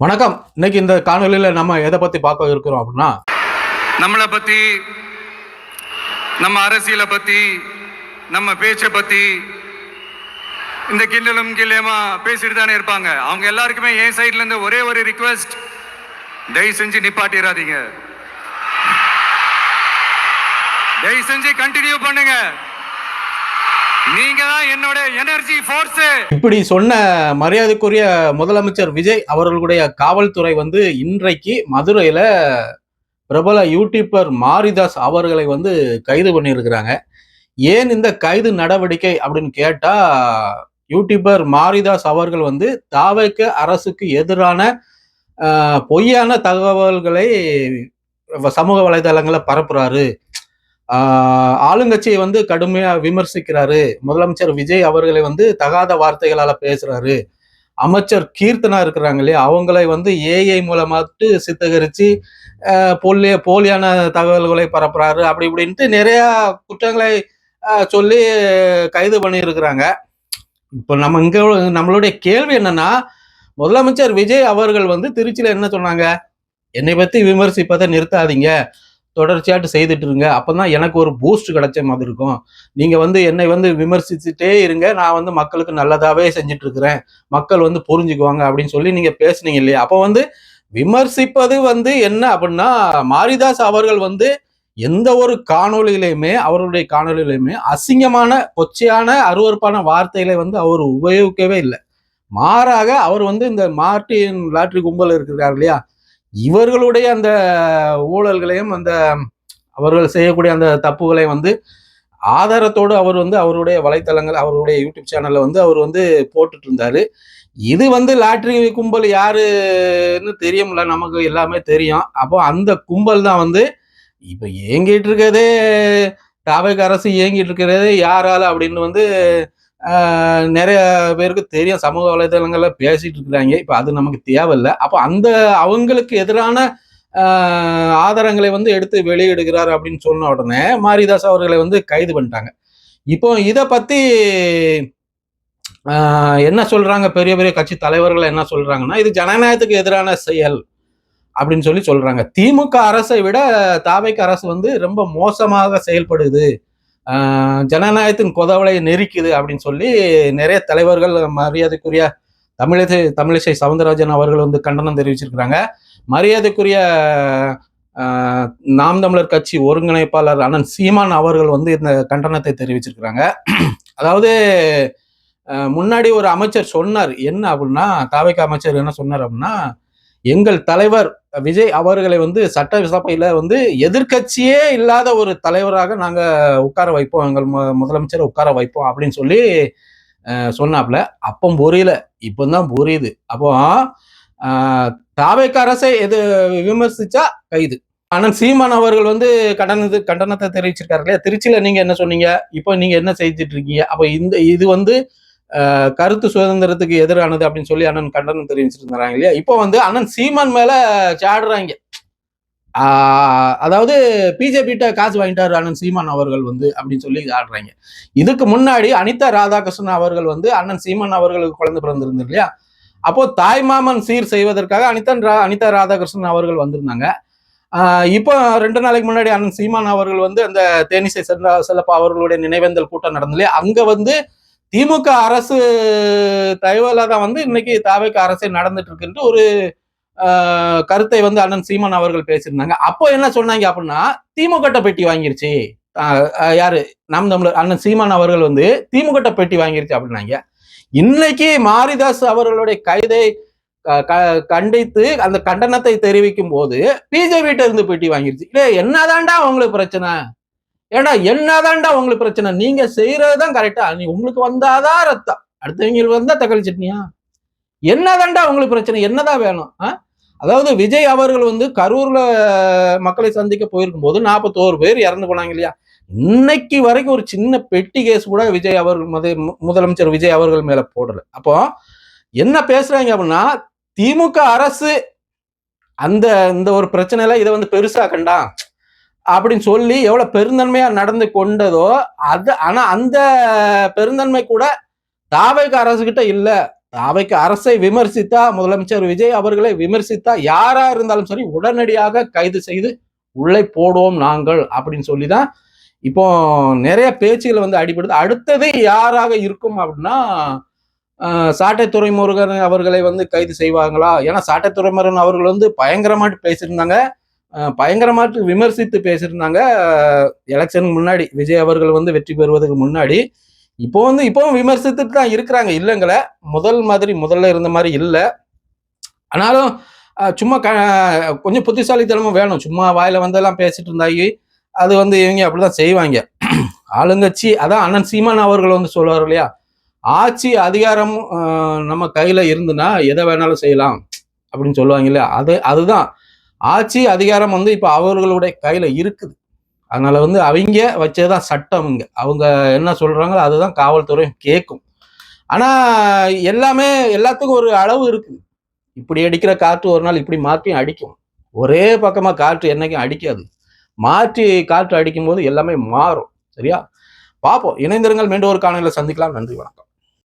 வணக்கம். இன்னைக்கு இந்த காணொலியில நம்ம எதை பத்தி பார்க்க இருக்கிறோம் அப்படின்னா, நம்மளை பத்தி, நம்ம அரசியலை பத்தி, நம்ம பேச்சை பத்தி இந்த கிண்டலும் கில்லியமா பேசிட்டு தானே இருப்பாங்க. அவங்க எல்லாருக்குமே என் சைட்ல இருந்து ஒரே ஒரு ரிக்வெஸ்ட், தயவு செஞ்சு நிப்பாட்டிடாதீங்க. தயவு செஞ்சு கண்டினியூ பண்ணுங்க. நீங்க தான் என்னோட எனர்ஜி ஃபோர்ஸ். இப்படி சொன்ன மரியாதைக்குரிய முதலமைச்சர் விஜய் அவர்களுடைய காவல்துறை இன்றைக்கு மதுரையில பிரபல யூடியூபர் மாரிதாஸ் அவர்களை கைது பண்ணியிருக்கிறாங்க. ஏன் இந்த கைது நடவடிக்கை அப்படின்னு கேட்டா, யூடியூபர் மாரிதாஸ் அவர்கள் தாவேக அரசுக்கு எதிரான பொய்யான தகவல்களை சமூக வலைதளங்களை பரப்புறாரு. ஆளுங்கட்சியை கடுமையா விமர்சிக்கிறாரு. முதலமைச்சர் விஜய் அவர்களை தகாத வார்த்தைகளால பேசுறாரு. அமைச்சர் கீர்த்தனா இருக்கிறாங்க இல்லையா, அவங்களை ஏஐ மூலமாட்டு சித்தகரிச்சு போலியான தகவல்களை பரப்புறாரு. அப்படி இப்படின்ட்டு நிறைய குற்றங்களை சொல்லி கைது பண்ணியிருக்கிறாங்க. இப்போ நம்மளுடைய கேள்வி என்னன்னா, முதலமைச்சர் விஜய் அவர்கள் திருச்சியில என்ன சொன்னாங்க? என்னை பத்தி விமர்சிப்பதை நிறுத்தாதீங்க, தொடர்ச்சியாட்டு செய்துட்டு இருங்க, அப்பதான் எனக்கு ஒரு பூஸ்ட் கிடைச்ச மாதிரி இருக்கும். நீங்க என்னை விமர்சிச்சுட்டே இருங்க, நான் மக்களுக்கு நல்லதாவே செஞ்சுட்டு இருக்கிறேன், மக்கள் புரிஞ்சுக்குவாங்க அப்படின்னு சொல்லி நீங்க பேசுனீங்க இல்லையா? அப்போ விமர்சிப்பது என்ன அப்படின்னா, மாரிதாஸ் அவர்கள் எந்த ஒரு காணொலியிலையுமே, அவருடைய காணொலியிலையுமே அசிங்கமான, கொச்சையான, அருவருப்பான வார்த்தைகளை அவர் உபயோகிக்கவே இல்லை. மாறாக அவர் இந்த மார்டின் லாட்ரி கும்பல் இருக்கிறார் இல்லையா, இவர்களுடைய அந்த ஊழல்களையும் அவர்கள் செய்யக்கூடிய அந்த தப்புகளை ஆதாரத்தோடு அவர் அவருடைய வலைத்தளங்கள், அவருடைய யூடியூப் சேனல்ல அவர் போட்டுட்டு இருந்தாரு. இது லாட்ரி கும்பல் யாருன்னு தெரியும்ல, நமக்கு எல்லாமே தெரியும். அப்போ அந்த கும்பல் தான் இப்ப இயங்கிட்டு இருக்கிறதே, தாவேக அரசு இயங்கிட்டு இருக்கிறதே யாரால அப்படின்னு நிறைய பேருக்கு தெரியும். சமூக வலைதளங்கள்ல பேசிட்டு இருக்கிறாங்க. இப்ப அது நமக்கு தேவையில்லை. அப்போ அவங்களுக்கு எதிரான ஆதாரங்களை எடுத்து வெளியிடுகிறார் அப்படின்னு சொன்ன உடனே மாரிதாஸ் அவர்களை கைது பண்ணிட்டாங்க. இப்போ இதை பத்தி என்ன சொல்றாங்க, பெரிய பெரிய கட்சி தலைவர்கள் என்ன சொல்றாங்கன்னா, இது ஜனநாயகத்துக்கு எதிரான செயல் அப்படின்னு சொல்றாங்க. திமுக அரசை விட தாவேக அரசு ரொம்ப மோசமாக செயல்படுது, ஜனநாயகத்தின் கொதவலை நெருக்குது அப்படின்னு சொல்லி நிறைய தலைவர்கள், மரியாதைக்குரிய தமிழிசை சவுந்தரராஜன் அவர்கள் கண்டனம் தெரிவிச்சிருக்கிறாங்க. மரியாதைக்குரிய நாம் தமிழர் கட்சி ஒருங்கிணைப்பாளர் அண்ணன் சீமான் அவர்கள் இந்த கண்டனத்தை தெரிவிச்சிருக்கிறாங்க. அதாவது முன்னாடி ஒரு அமைச்சர் சொன்னார் என்ன அப்படின்னா, தாவேக அமைச்சர் என்ன சொன்னார் அப்படின்னா, எங்கள் தலைவர் விஜய் அவர்களை சட்டசபையில எதிர்கட்சியே இல்லாத ஒரு தலைவராக நாங்க உட்கார வைப்போம், எங்கள் முதலமைச்சரை உட்கார வைப்போம் அப்படின்னு சொல்லி சொன்னாப்ல. அப்போ புரியல, இப்பதான் புரியுது. அப்போ தாவேக அரசை விமர்சிச்சா கைது. ஆனால் சீமான் அவர்கள் கண்டனத்தை தெரிவிச்சிருக்காரு இல்லையா, திருச்சியில நீங்க என்ன சொன்னீங்க, இப்போ நீங்க என்ன செஞ்சுட்டு இருக்கீங்க, அப்ப இது கருத்து சுதந்திரத்துக்கு எதிரானது அப்படின்னு சொல்லி அண்ணன் கண்டனம் தெரிவிச்சிருந்தாங்க இல்லையா. இப்போ அண்ணன் சீமான் மேல சாடுறாங்க. அதாவது பிஜேபிட்ட காசு வாங்கிட்டாரு அண்ணன் சீமான் அவர்கள் அப்படின்னு சொல்லி ஆடுறாங்க. இதுக்கு முன்னாடி அனிதா ராதாகிருஷ்ணன் அவர்கள் அண்ணன் சீமான் அவர்களுக்கு குழந்தை பிறந்திருந்து இல்லையா, அப்போ தாய்மாமன் சீர் செய்வதற்காக அனிதா ராதாகிருஷ்ணன் அவர்கள் வந்திருந்தாங்க. இப்போ 2 நாளைக்கு முன்னாடி அண்ணன் சீமான் அவர்கள் அந்த தேனிசை செல்லப்பா அவர்களுடைய நினைவேந்தல் கூட்டம் நடந்தலையே, அங்க திமுக அரசு தயவுல தான் இன்னைக்கு தாவேக அரசே நடந்துட்டு இருக்குன்ட்டு ஒரு கருத்தை அண்ணன் சீமான் அவர்கள் பேசியிருந்தாங்க. அப்போ என்ன சொன்னாங்க அப்படின்னா, திமுக பெட்டி வாங்கிருச்சு, யாரு நாம் தமிழர் அண்ணன் சீமான் அவர்கள் திமுக பெட்டி வாங்கிருச்சு அப்படின்னாங்க. இன்னைக்கு மாரிதாஸ் அவர்களுடைய கைதை கண்டித்து அந்த கண்டனத்தை தெரிவிக்கும் போது பிஜேபி இருந்து பெட்டி வாங்கிருச்சு. என்னதான்டா உங்களுக்கு பிரச்சனை? ஏன்னா என்னதான்டா உங்களுக்கு பிரச்சனை? நீங்க செய்யறதுதான் கரெக்டா? உங்களுக்கு வந்தாதான் ரத்தம், அடுத்தவங்களுக்கு வந்தா தக்காளி சட்னியா? என்னதான்டா உங்களுக்கு பிரச்சனை? என்னதான் வேணும்? அதாவது விஜய் அவர்கள் கரூர்ல மக்களை சந்திக்க போயிருக்கும் போது 41 பேர் இறந்து போனாங்க இல்லையா. இன்னைக்கு வரைக்கும் ஒரு சின்ன பெட்டி கேஸ் கூட விஜய் அவர்கள், முதலமைச்சர் விஜய் அவர்கள் மேல போடல. அப்போ என்ன பேசுறாங்க அப்படின்னா, திமுக அரசு இந்த ஒரு பிரச்சனையில இதை பெருசா கண்டா அப்படின்னு சொல்லி எவ்வளவு பெருந்தன்மையா நடந்து கொண்டதோ அது, ஆனா அந்த பெருந்தன்மை கூட தாவேக அரசு கிட்ட இல்ல அவைக்கு அரசை விமர்சித்தா, முதலமைச்சர் விஜய் அவர்களை விமர்சித்தா யாரா இருந்தாலும் சரி உடனடியாக கைது செய்து உள்ளே போடுவோம் நாங்கள் அப்படின்னு சொல்லிதான் இப்போ நிறைய பேச்சுகள் வந்து அடிபடுது. அடுத்தது யாராக இருக்கும் அப்படின்னா சாட்டை துரைமுருகன் அவர்களை வந்து கைது செய்வாங்களா? ஏன்னா சாட்டை துரைமுருகன் அவர்கள் வந்து பயங்கரமாட்டு பேசியிருந்தாங்க, பயங்கரமாட்டு விமர்சித்து பேசியிருந்தாங்க எலெக்ஷனுக்கு முன்னாடி, விஜய் அவர்கள் வந்து வெற்றி பெறுவதற்கு முன்னாடி. இப்போவும் விமர்சித்துட்டு தான் இருக்கிறாங்க, இல்லைங்கள முதல்ல இருந்த மாதிரி இல்லை. ஆனாலும் சும்மா கொஞ்சம் புத்திசாலித்தனமும் வேணும். சும்மா வாயில வந்தெல்லாம் பேசிட்டு இருந்தாங்க, அது வந்து இவங்க அப்படிதான் செய்வாங்க. ஆளுங்கட்சி அதான் அண்ணன் சீமான் அவர்கள் வந்து சொல்லுவார் இல்லையா, ஆட்சி அதிகாரம் நம்ம கையில இருந்துன்னா எதை வேணாலும் செய்யலாம் அப்படின்னு சொல்லுவாங்க இல்லையா, அதுதான் ஆட்சி அதிகாரம் வந்து இப்ப அவர்களுடைய கையில இருக்குது. அதனால வந்து அவங்க வச்சதுதான் சட்டம். அவங்க என்ன சொல்றாங்களோ அதுதான் காவல்துறை கேட்கும். ஆனா எல்லாத்துக்கும் ஒரு அளவு இருக்கு. இப்படி அடிக்கிற காற்று ஒரு நாள் இப்படி மாற்றியும் அடிக்கும். ஒரே பக்கமா காற்று என்னைக்கும் அடிக்காது. மாற்றி காற்று அடிக்கும் போது எல்லாமே மாறும். சரியா? பார்ப்போம். இணைந்திருங்கள். மீண்டும் ஒரு காணொளியில் சந்திக்கலாம். நன்றி, வணக்கம்.